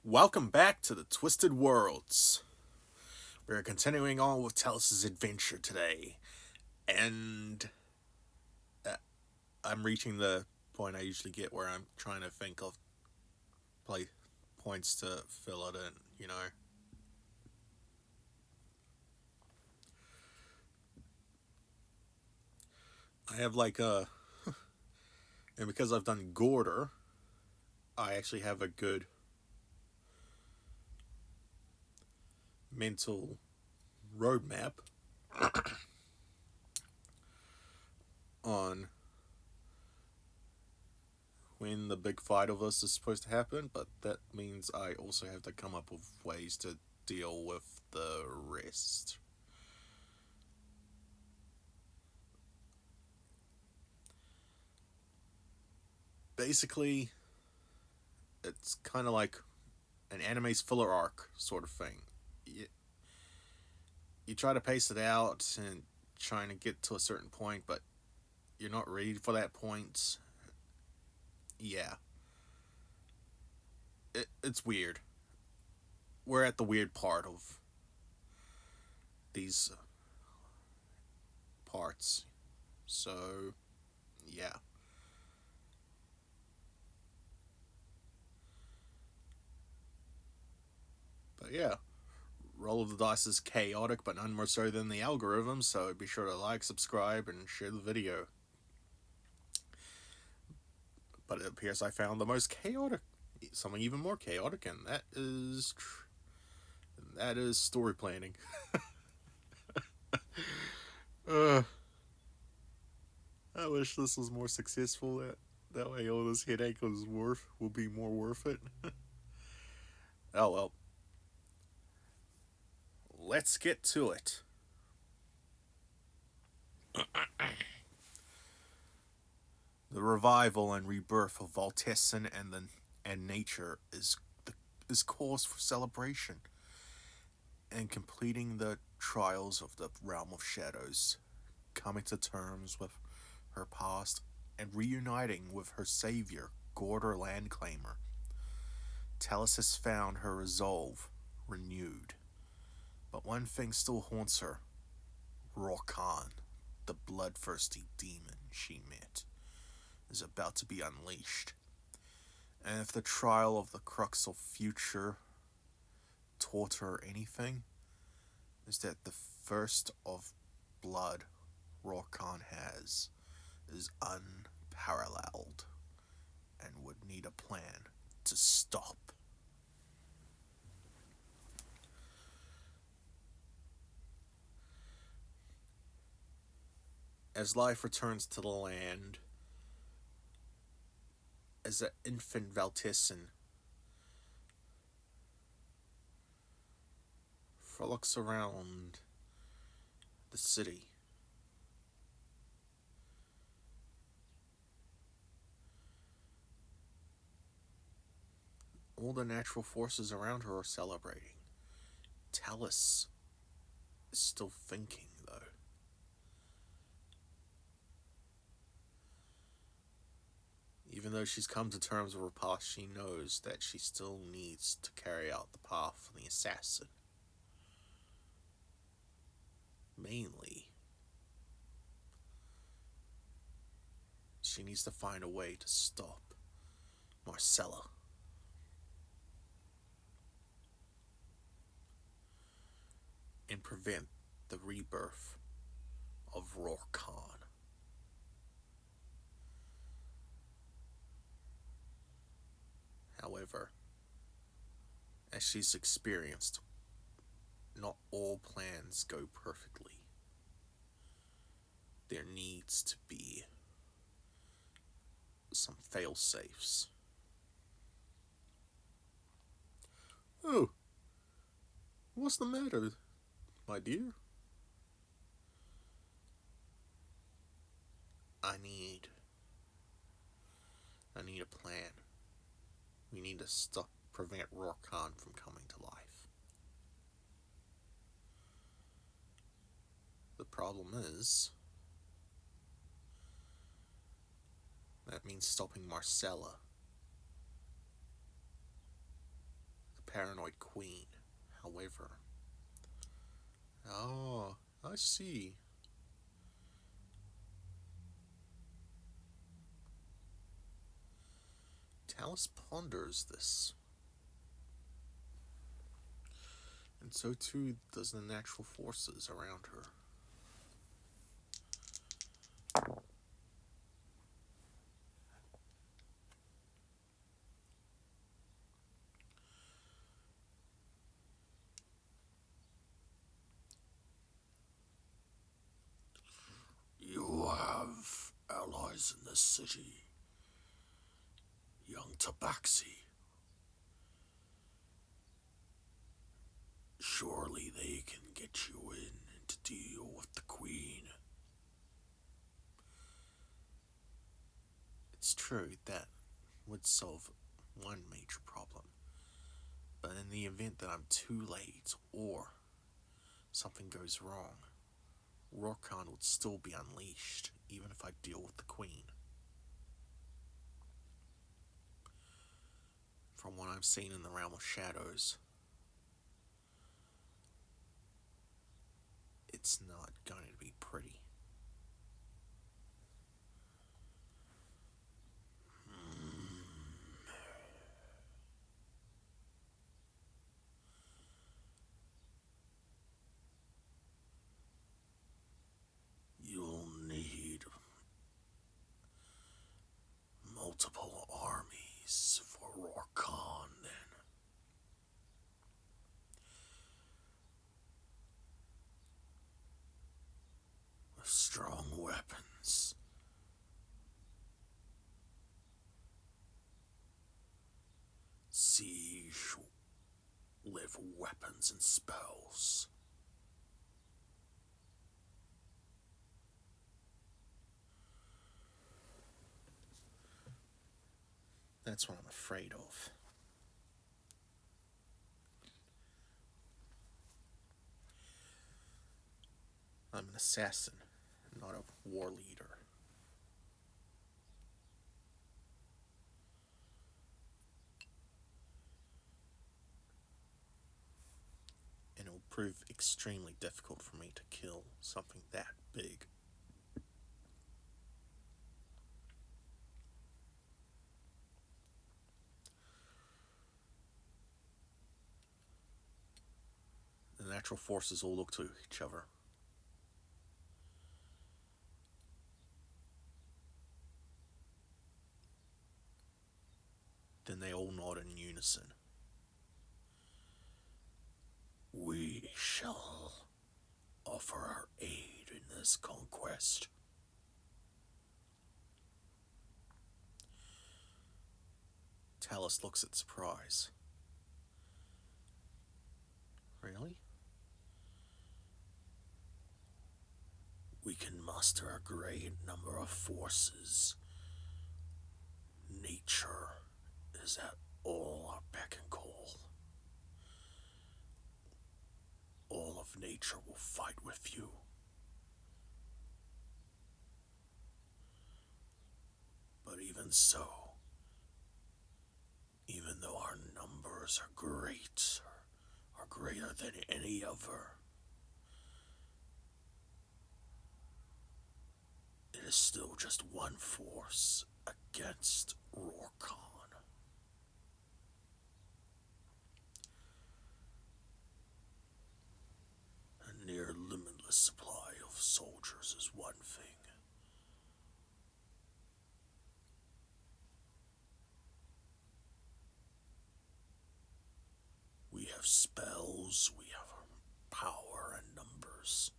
Welcome back to the Twisted Worlds. We're continuing on with Talis' adventure today, and I'm reaching the point I usually get where I'm trying to think of play points to fill it in. I have and because I've done Gorder, I actually have a good mental roadmap on when the big fight of us is supposed to happen, but that means I also have to come up with ways to deal with the rest. Basically, it's kind of like an anime's filler arc sort of thing. You try to pace it out and trying to get to a certain point, but you're not ready for that point. Yeah, it's weird. We're at the weird part of these parts. So, yeah. But yeah, roll of the dice is chaotic, but none more so than the algorithm, so be sure to like, subscribe, and share the video. But it appears I found the most chaotic, something even more chaotic, and that is story planning. uh, I wish this was more successful. That way, all this headache will be more worth it. Oh well, let's get to it. The revival and rebirth of Voltesson and nature is cause for celebration, and completing the trials of the realm of shadows, coming to terms with her past, and reuniting with her savior, Gorder Landclaimer. Talis has found her resolve renewed, but one thing still haunts her: Rorkan, the bloodthirsty demon she met, is about to be unleashed. And if the trial of the crux of future taught her anything, is that the thirst of blood Rorkan has is unparalleled and would need a plan to stop. As life returns to the land, as an infant Valtissan frolics around the city, all the natural forces around her are celebrating. Talis is still thinking, though. Even though she's come to terms with her past, she knows that she still needs to carry out the path of the assassin. Mainly, she needs to find a way to stop Marcella and prevent the rebirth of Rorkan. However, as she's experienced, not all plans go perfectly. There needs to be some fail safes. Oh, what's the matter, my dear? I need I need a plan. We need to prevent Rorkan from coming to life. The problem is, that means stopping Marcella. paranoid queen. However, oh, I see. Talis ponders this, and so too does the natural forces around her. You have allies in this city, young Tabaxi. Surely they can get you in to deal with the Queen. It's true that would solve one major problem, but in the event that I'm too late or something goes wrong, Rorkan would still be unleashed, even if I deal with the Queen. From what I've seen in the Realm of Shadows, it's not going to be pretty. You'll need multiple armies for Rorkan, then. With strong weapons. Siege live weapons and spells. That's what I'm afraid of. I'm an assassin, not a war leader. And it will prove extremely difficult for me to kill something that big. The natural forces all look to each other. Then they all nod in unison. We shall offer our aid in this conquest. Talis looks at surprise. Really? We can muster a great number of forces. Nature is at all our beck and call. All of nature will fight with you. But even so, even though our numbers are great, are greater than any other, it is still just one force against Rorkan. A near limitless supply of soldiers is one thing. We have spells, we have power and numbers.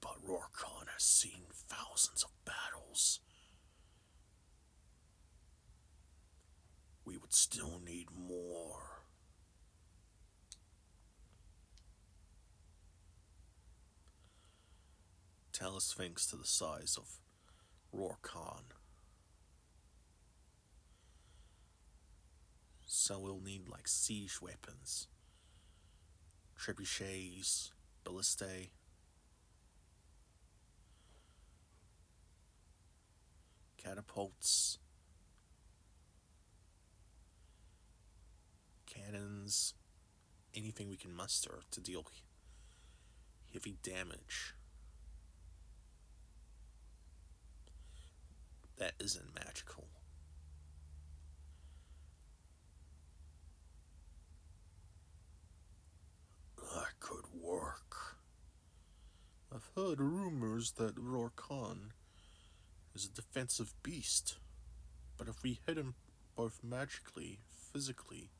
But Rorkan has seen thousands of battles. We would still need more. Talis thinks to the size of Rorkan. So we'll need like siege weapons, trebuchets, ballistae. catapults, cannons, anything we can muster to deal heavy damage that isn't magical. That could work. I've heard rumors that Rorkan is a defensive beast, but if we hit him both magically, physically,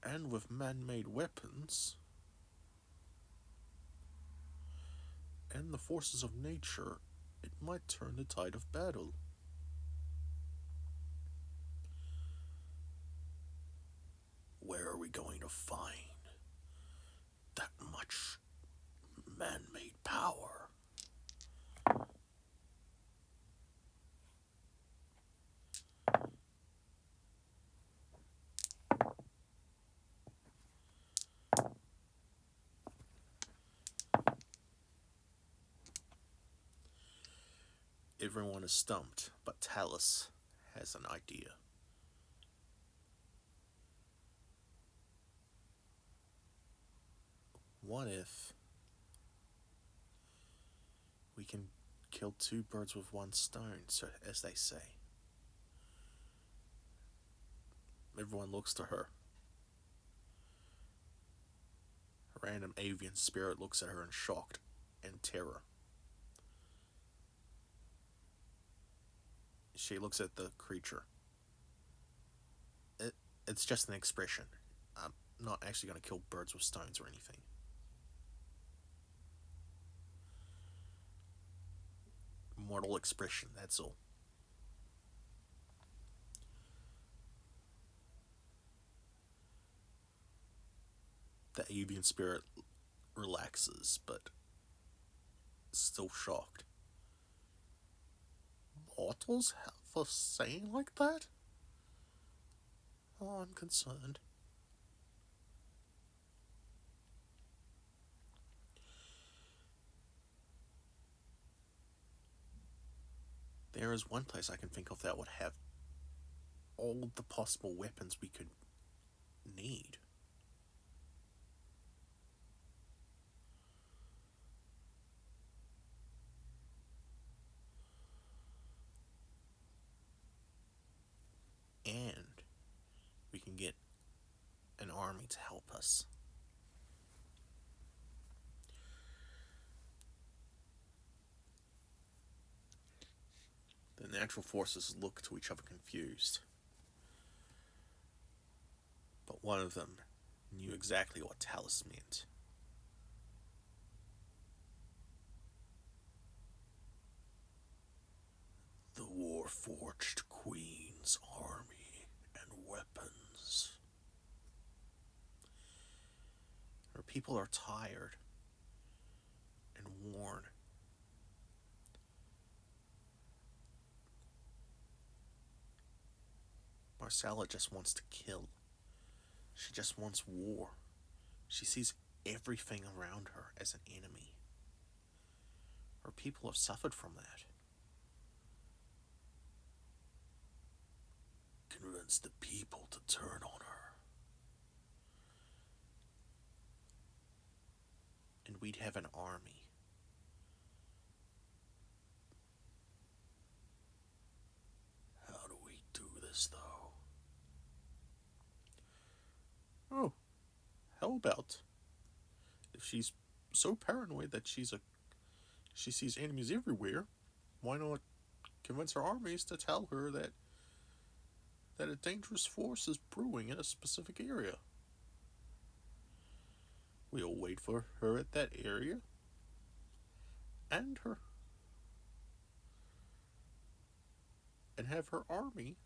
and with man-made weapons, and the forces of nature, it might turn the tide of battle. Where are we going to find that much man-made power? Everyone is stumped, but Talis has an idea. What if we can kill two birds with one stone, so as they say? Everyone looks to her. A random avian spirit looks at her in shock and terror. She looks at the creature. It's just an expression. I'm not actually going to kill birds with stones or anything. Mortal expression, that's all. The avian spirit relaxes, but still shocked. Mortals have a saying like that? Oh, I'm concerned. There is one place I can think of that would have all the possible weapons we could need. And we can get an army to help us. The natural forces look to each other confused. But one of them knew exactly what Talis meant. The War-Forged Queen's army and weapons. Her people are tired and worn. Marcella just wants to kill. She just wants war. She sees everything around her as an enemy. Her people have suffered from that. Convince the people to turn on her. And we'd have an army. How do we do this, though? Oh, how about if she's so paranoid that she sees enemies everywhere, why not convince her armies to tell her that a dangerous force is brewing in a specific area? We'll wait for her at that area and have her army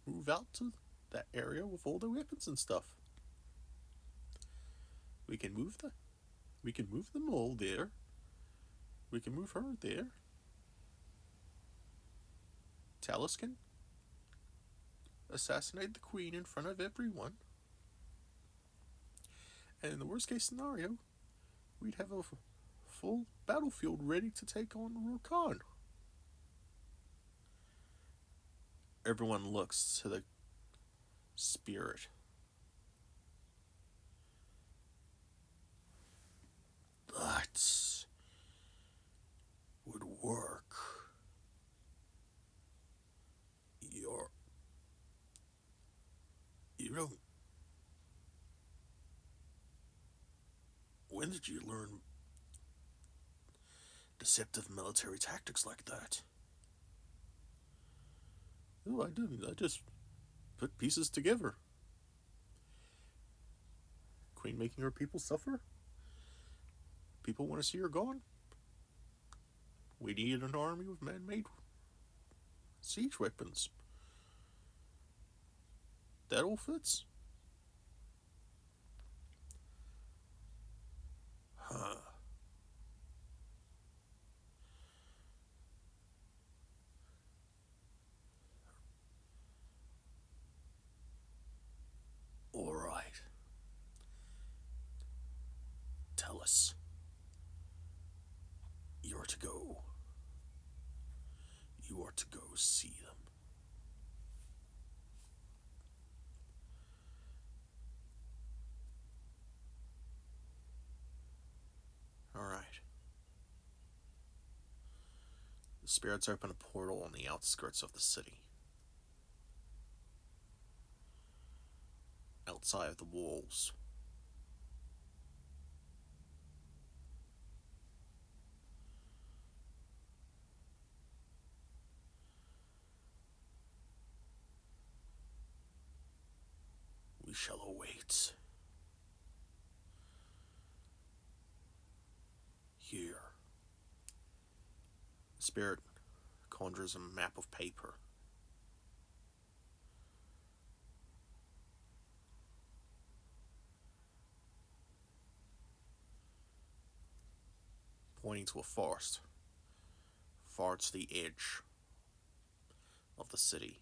move out to that area with all the weapons and stuff. We can move them all there. We can move her there. Talis can assassinate the queen in front of everyone. And in the worst case scenario, we'd have a full battlefield ready to take on Rorkan. Everyone looks to the spirit. That would work. You don't. When did you learn deceptive military tactics like that? Oh, I didn't. I just put pieces together. Queen making her people suffer? People want to see her gone? We need an army of man-made siege weapons. That all fits? Huh. All right. Tell us. You're to go. You are to go see them. All right. The spirits open a portal on the outskirts of the city. Outside of the walls. We shall await. Here. The spirit conjures a map of paper. Pointing to a forest. Far to the edge of the city.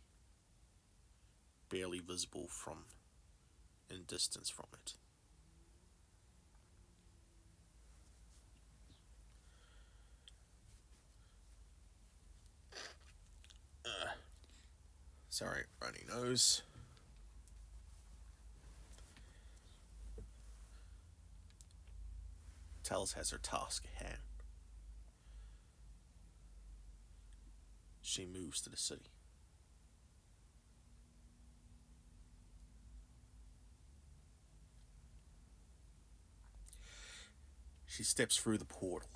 Barely visible from in distance from it. Sorry, runny nose. Talis has her task at hand. She moves to the city. She steps through the portal.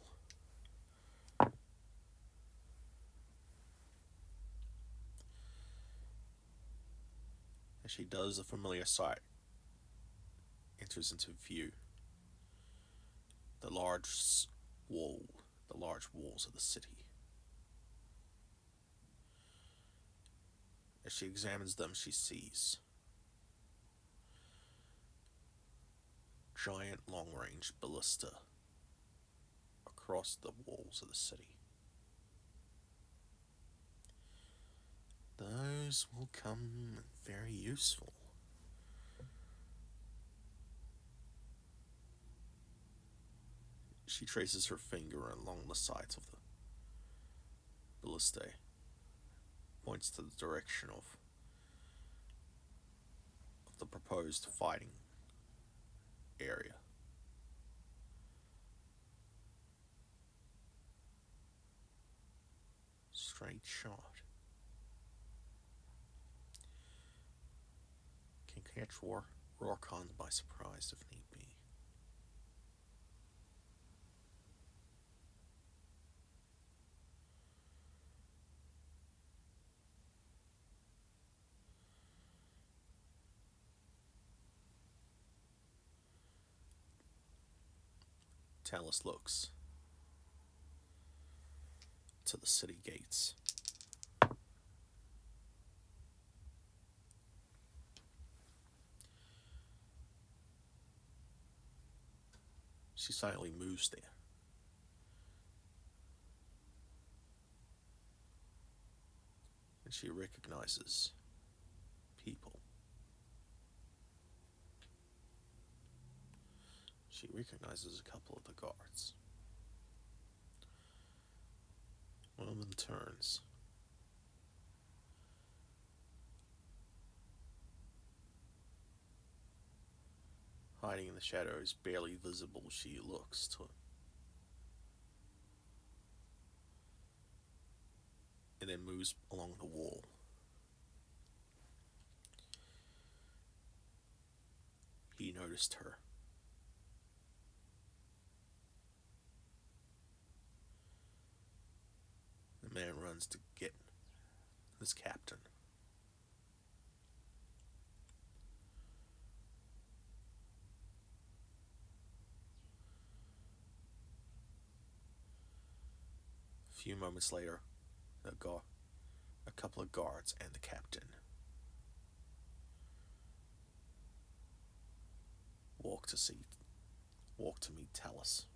As she does, a familiar sight enters into view. The large walls of the city. As she examines them, she sees giant long-range ballista across the walls of the city. Those will come very useful. She traces her finger along the sides of the ballistae, points to the direction of the proposed fighting area. Straight shot. Can catch Rorcon by surprise if need be. Talis looks to the city gates. She silently moves there. And she recognizes people. She recognizes a couple of the guards. One of them turns Hiding in the shadows, barely visible, she looks to and then moves along the wall. He noticed her. The man runs to get his captain. A few moments later, a couple of guards and the captain walk to meet Talis.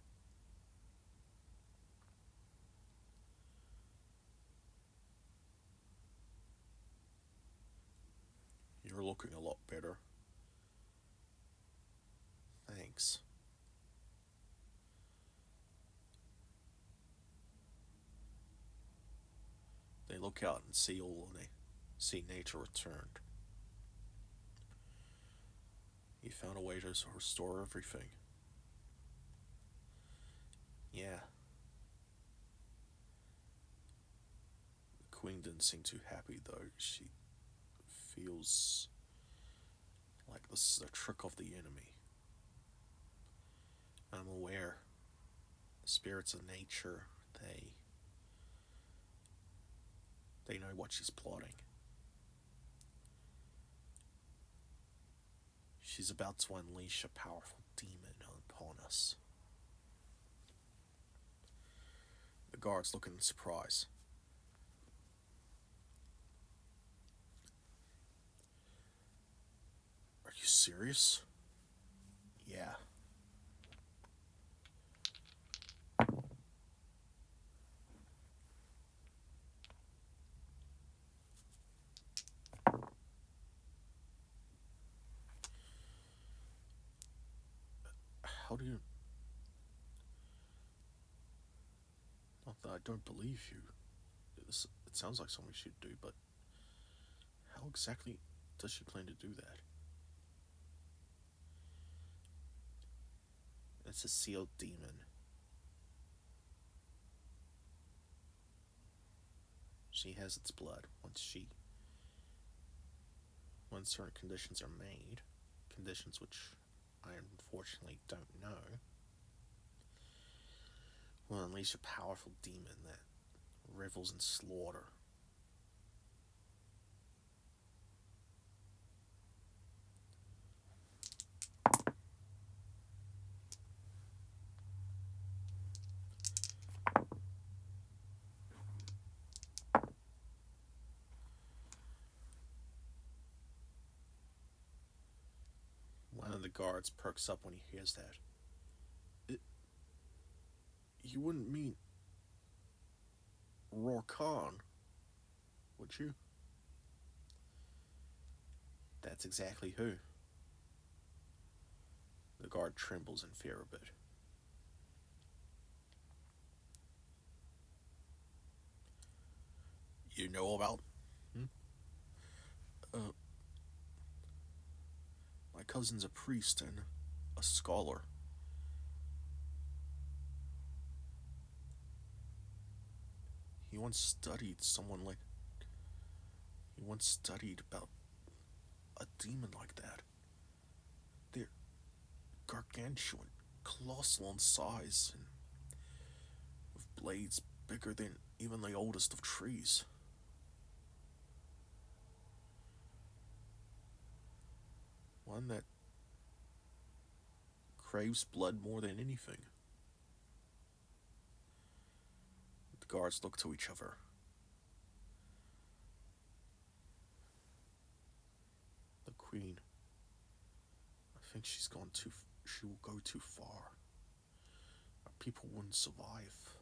You're looking a lot better. Thanks. They look out and see nature returned. You found a way to restore everything. Yeah. The queen didn't seem too happy though. She feels like this is a trick of the enemy. I'm aware. The spirits of nature, they know what she's plotting. She's about to unleash a powerful demon upon us. The guards look in surprise. Are you serious? Yeah. How do you... Not that I don't believe you. It sounds like something she'd do, but how exactly does she plan to do that? It's a sealed demon. She has its blood when certain conditions are made, conditions which I unfortunately don't know, will unleash a powerful demon that revels in slaughter. One of the guards perks up when he hears that. You wouldn't mean Rorkan, would you? That's exactly who. The guard trembles in fear a bit. You know about? Uh, my cousin's a priest and a scholar. He once studied someone like... He once studied about a demon like that. They're gargantuan, colossal in size, and with blades bigger than even the oldest of trees. One that craves blood more than anything. The guards look to each other. The queen. I think she will go too far. Our people wouldn't survive.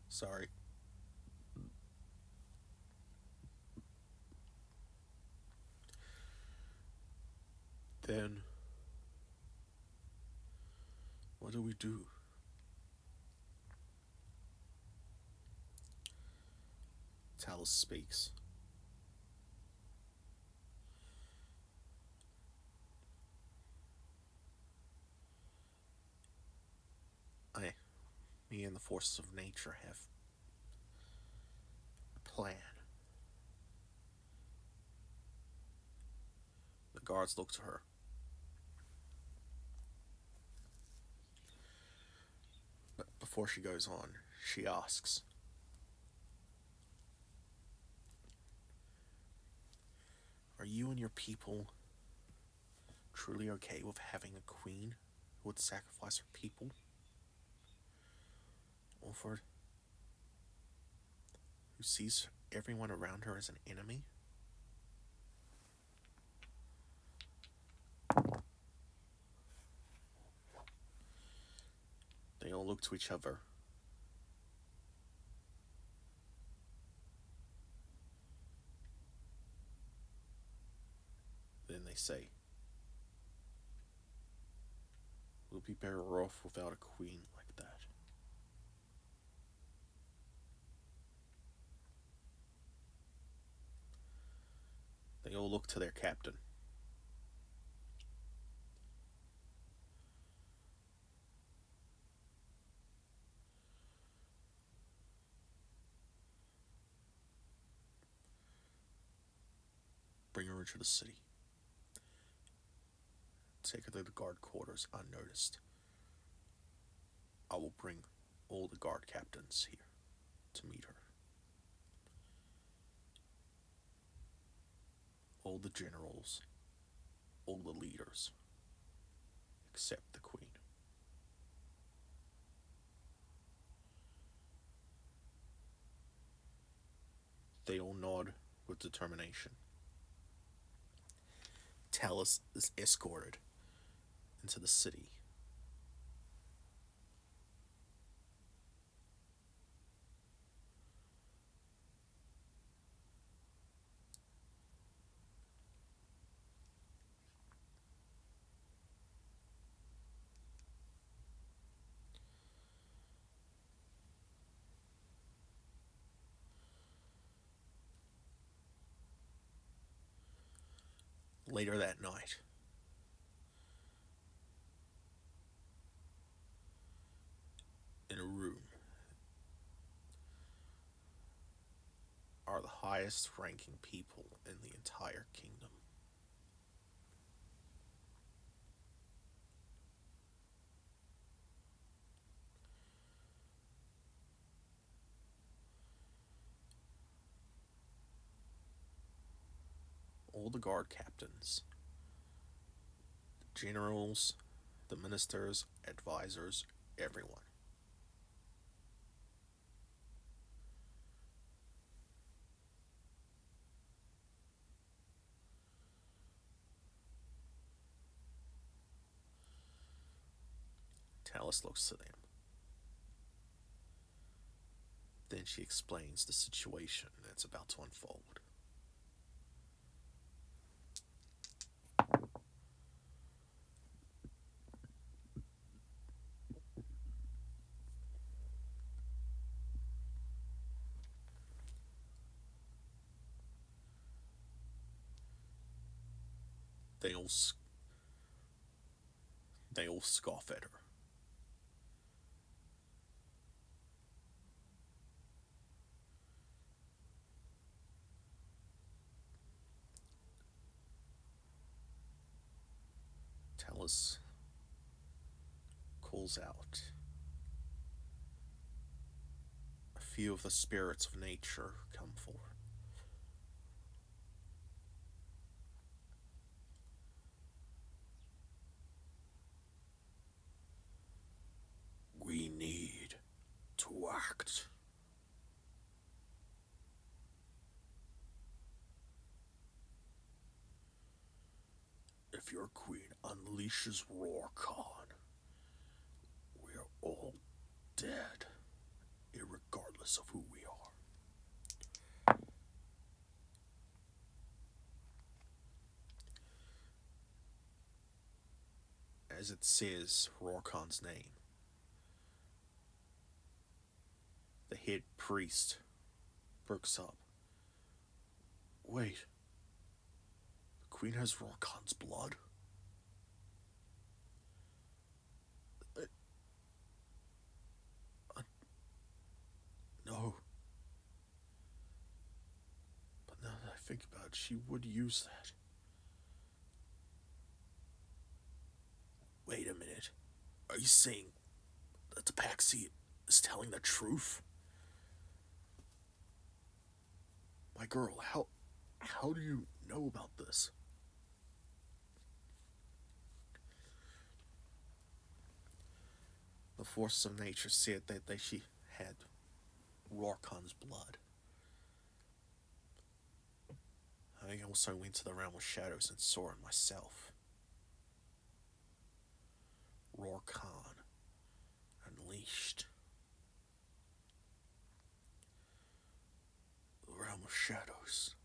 Sorry. Then, what do we do? Talis speaks. I, me and the forces of nature have a plan. The guards look to her. But before she goes on, she asks, are you and your people truly okay with having a queen who would sacrifice her people? Or for who sees everyone around her as an enemy? They all look to each other. Then they say, we'll be better off without a queen like that. They all look to their captain. Bring her into the city. Take her to the guard quarters unnoticed. I will bring all the guard captains here to meet her. All the generals, all the leaders, except the queen. They all nod with determination. Talis is escorted into the city. Later that night, in a room, are the highest ranking people in the entire kingdom. All the guard captains, the generals, the ministers, advisors, everyone. Talis looks to them. Then she explains the situation that's about to unfold. They all scoff at her. Talis calls out. A few of the spirits of nature come forward. We need to act. If your queen unleashes Rorkhan, we're all dead, irregardless of who we are. As it says Rorkhan's name, the head priest perks up Wait. The Queen has Rorkon's blood? Uh, no. But now that I think about it, she would use that. Wait a minute. Are you saying that the Paxi is telling the truth? My girl, how do you know about this? The forces of nature said that she had Rorkon's blood. I also went to the realm of shadows and saw it myself. Rorkon unleashed. The realm of shadows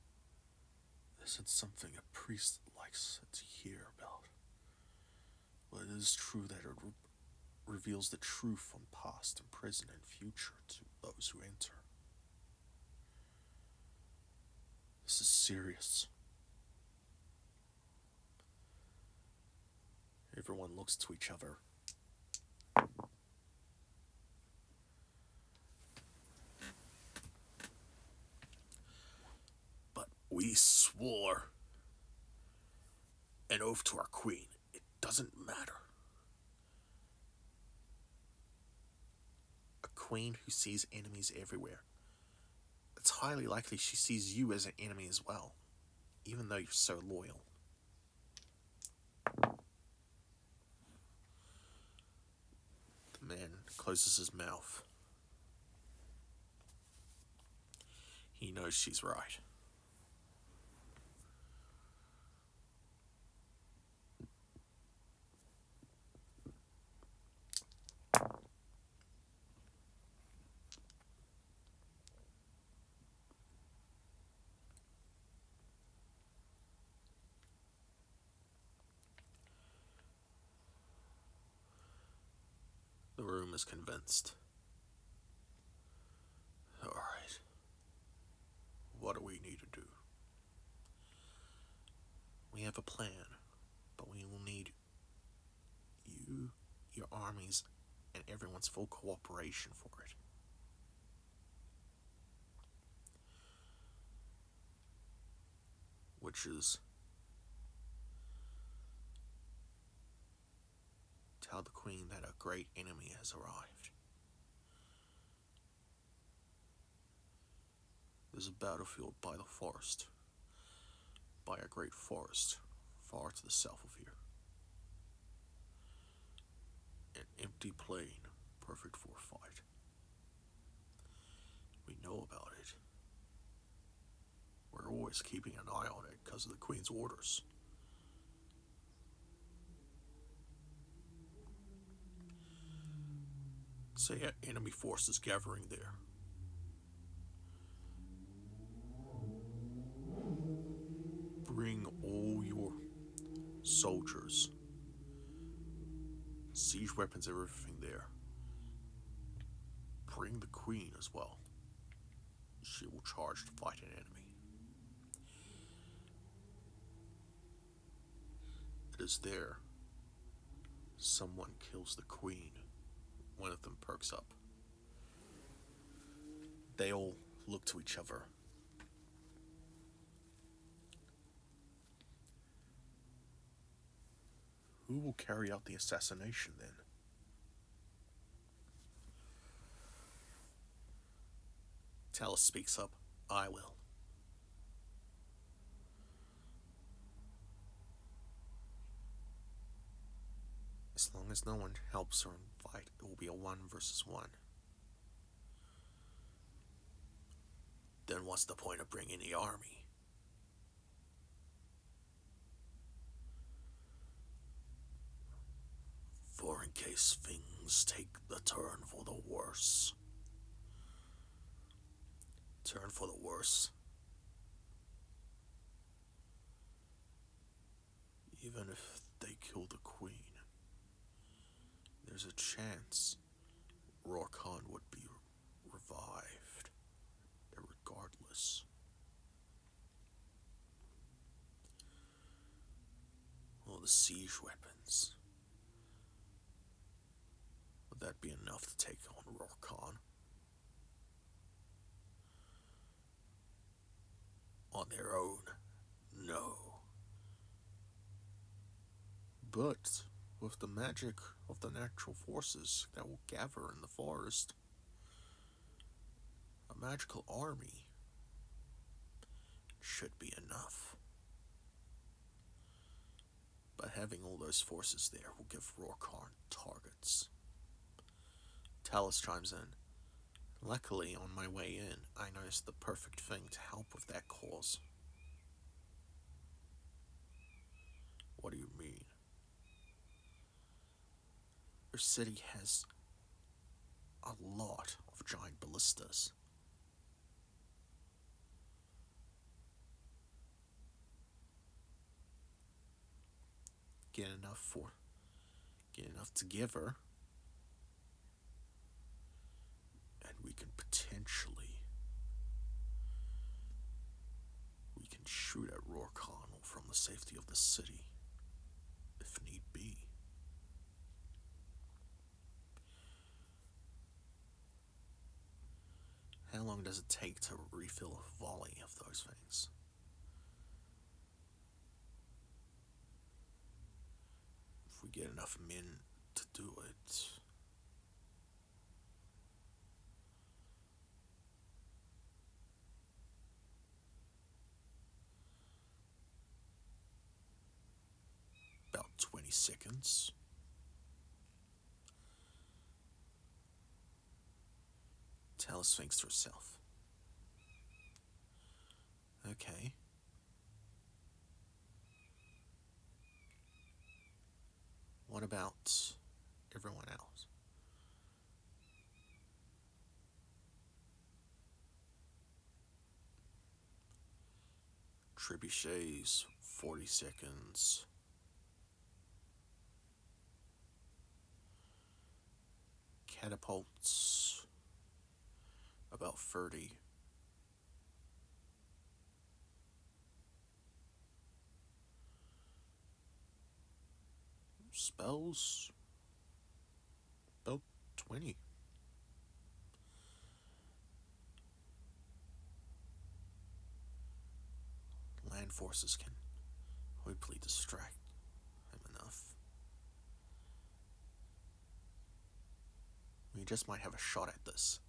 isn't something a priest likes to hear about. But it is true that it reveals the truth from past and present and future to those who enter. This is serious. Everyone looks to each other. But we swore an oath to our queen. It doesn't matter. A queen who sees enemies everywhere. It's highly likely she sees you as an enemy as well, even though you're so loyal. The man closes his mouth. He knows she's right. The room is convinced. Alright. What do we need to do? We have a plan, but we will need you, your armies, and everyone's full cooperation for it. Which is tell the queen that a great enemy has arrived. There's a battlefield by the forest, by a great forest far to the south of here. An empty plain, perfect for a fight. We know about it. We're always keeping an eye on it because of the Queen's orders. Say enemy forces gathering there. Bring all your soldiers, siege weapons, everything there. Bring the Queen as well. She will charge to fight an enemy. It is there. Someone kills the Queen. One of them perks up. They all look to each other. Who will carry out the assassination then? Talis speaks up. I will. As long as no one helps her in fight, it will be a 1 versus 1. Then what's the point of bringing the army? For in case things take the turn for the worse. Turn for the worse. Even if they kill the Queen, there's a chance Rorkon would be revived, regardless. the siege weapons. Would that be enough to take on Rorkan? On their own, no. But with the magic of the natural forces that will gather in the forest, a magical army should be enough. But having all those forces there will give Rorkan targets. Talis chimes in. Luckily, on my way in, I noticed the perfect thing to help with that cause. What do you mean? Your city has a lot of giant ballistas. Get enough together, and we can shoot at Rorkan from the safety of the city, if need be. How long does it take to refill a volley of those things? If we get enough men to do it, about 20 seconds. Talis thinks to herself. Okay. What about everyone else? Trebuchets, 40 seconds. Catapults, about 30. Spells, about 20. Land forces can hopefully distract him enough. We just might have a shot at this.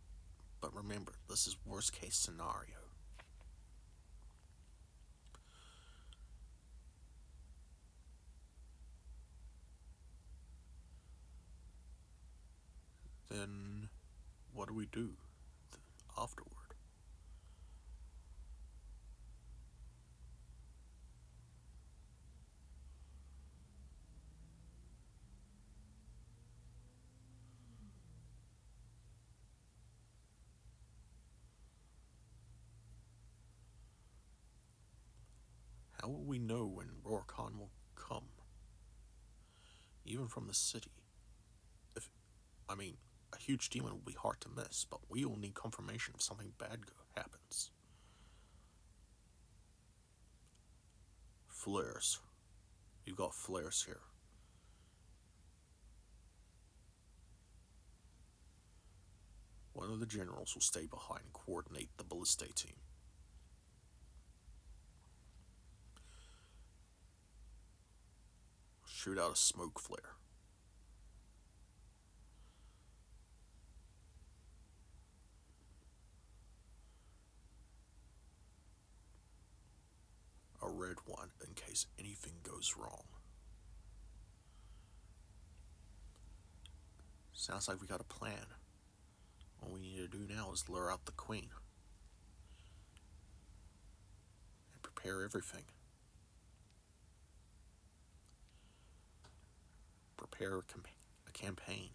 But remember, this is worst case scenario. Then what do we do afterward? How will we know when Rorkan will come? Even from the city. A huge demon will be hard to miss, but we will need confirmation if something bad happens. Flares. You've got flares here. One of the generals will stay behind and coordinate the ballista team. Shoot out a smoke flare. A red one in case anything goes wrong. Sounds like we got a plan. All we need to do now is lure out the queen. And prepare everything. Prepare a campaign.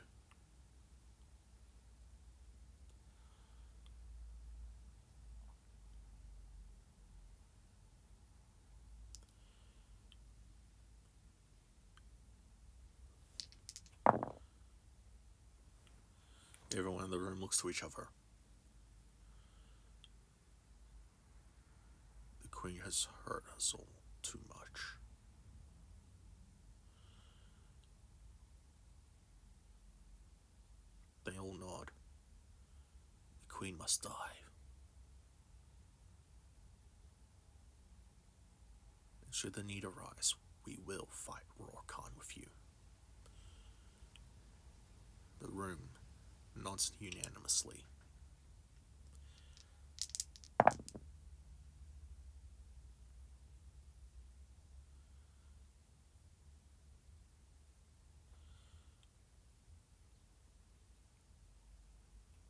Everyone in the room looks to each other. The queen has hurt us all too much. Queen must die. And should the need arise, we will fight Rorkan with you. The room nods unanimously.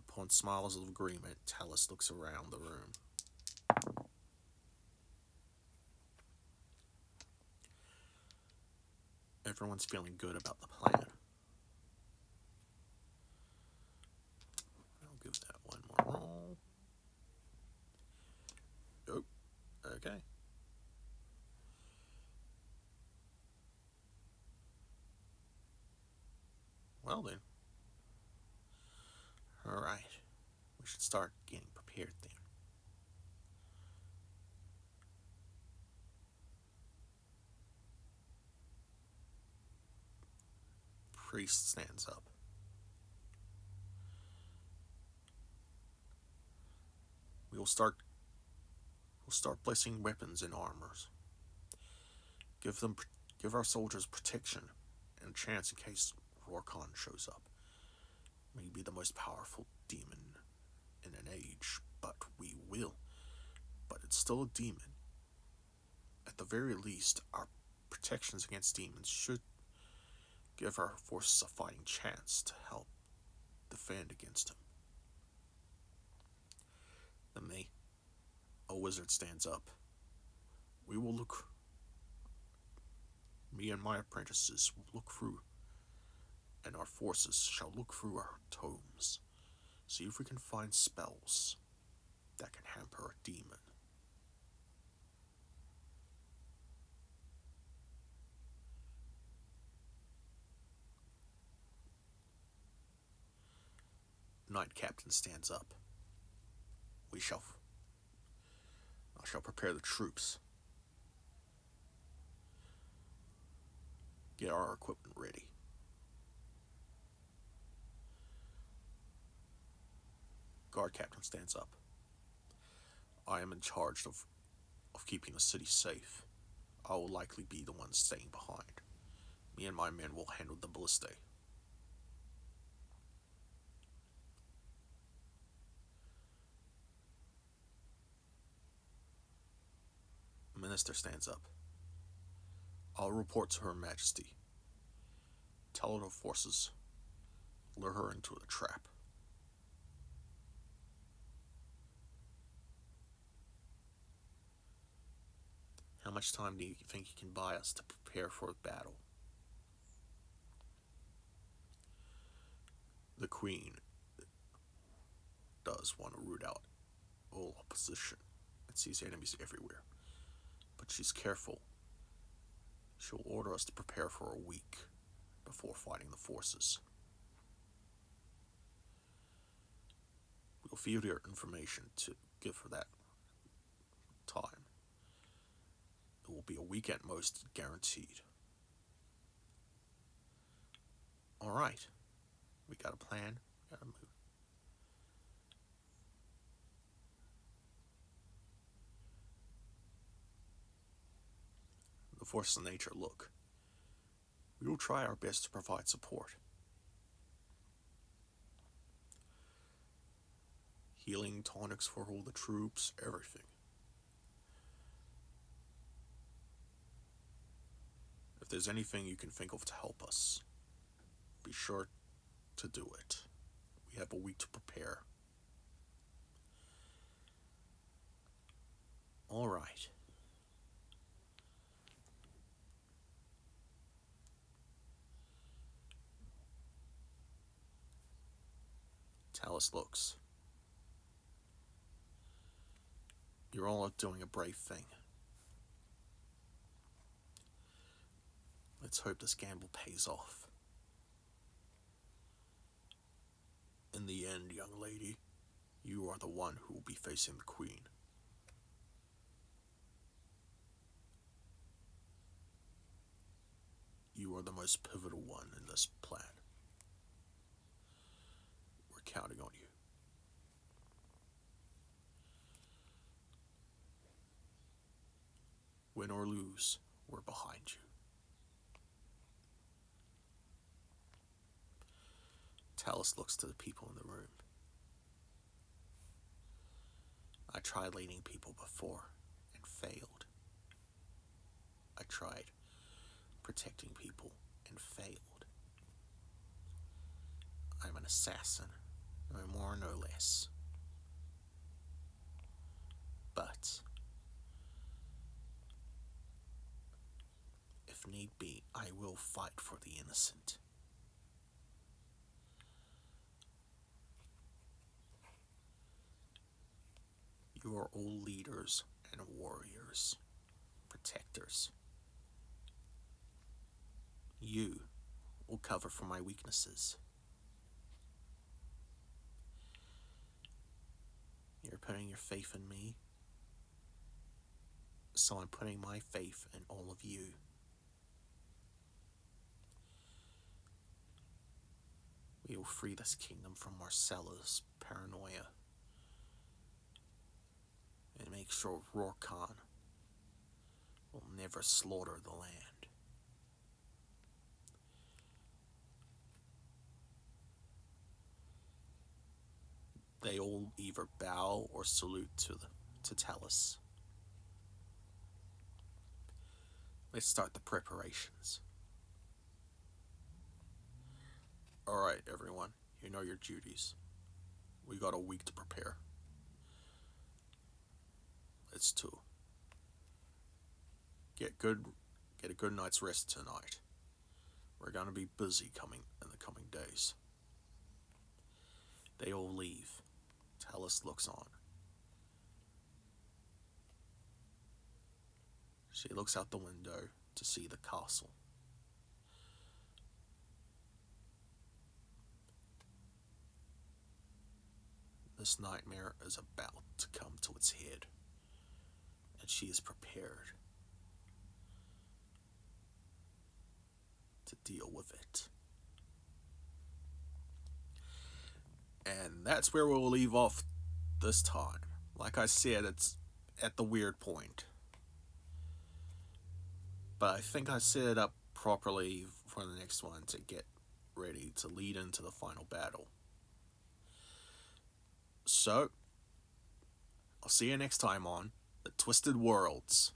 Upon smiles of agreement, Talis looks around the room. Everyone's feeling good about the plan. I'll give that one more roll. Oh, okay. Well then. Alright. We should start getting prepared then. Priest stands up. We'll start placing weapons in armors. Give our soldiers protection and a chance in case Rorkan shows up. Maybe the most powerful demon in an age, but we will. But it's still a demon. At the very least, our protections against demons should give our forces a fighting chance to help defend against him. Then a wizard stands up. Me and my apprentices will look through, and our forces shall look through our tomes, see if we can find spells that can hamper a demon. Knight Captain stands up. I shall prepare the troops. Get our equipment ready. Guard Captain stands up. I am in charge of keeping the city safe. I will likely be the one staying behind. Me and my men will handle the ballistae. The minister stands up. I'll report to Her Majesty. Tell her forces. Lure her into the trap. How much time do you think you can buy us to prepare for a battle? The Queen does want to root out all opposition and sees enemies everywhere. But she's careful. She'll order us to prepare for a week before fighting the forces. We'll field your information to give her that time. It will be a week at most, guaranteed. Alright. We got a plan. We gotta move. The forces of nature look. We will try our best to provide support. Healing tonics for all the troops, everything. If there's anything you can think of to help us, be sure to do it. We have a week to prepare. All right. Talis looks. You're all doing a brave thing. Let's hope this gamble pays off. In the end, young lady, you are the one who will be facing the Queen. You are the most pivotal one in this plan. We're counting on you. win or lose, we're behind you. Talis looks to the people in the room. I tried leading people before and failed. I tried protecting people and failed. I'm an assassin, no more, no less. But if need be, I will fight for the innocent. You are all leaders and warriors, protectors. You will cover for my weaknesses. You're putting your faith in me, so I'm putting my faith in all of you. We will free this kingdom from Marcella's paranoia and make sure Rorkan will never slaughter the land. They all either bow or salute to Talis. Let's start the preparations. Alright, everyone, you know your duties. We got a week to prepare. Let's get a good night's rest tonight. We're gonna be busy in the coming days. They all leave. Talis looks on. She looks out the window to see the castle. This nightmare is about to come to its head, and she is prepared to deal with it. And that's where we'll leave off this time. Like I said, it's at the weird point. But I think I set it up properly for the next one to get ready to lead into the final battle. So, I'll see you next time on The Twisted Worlds.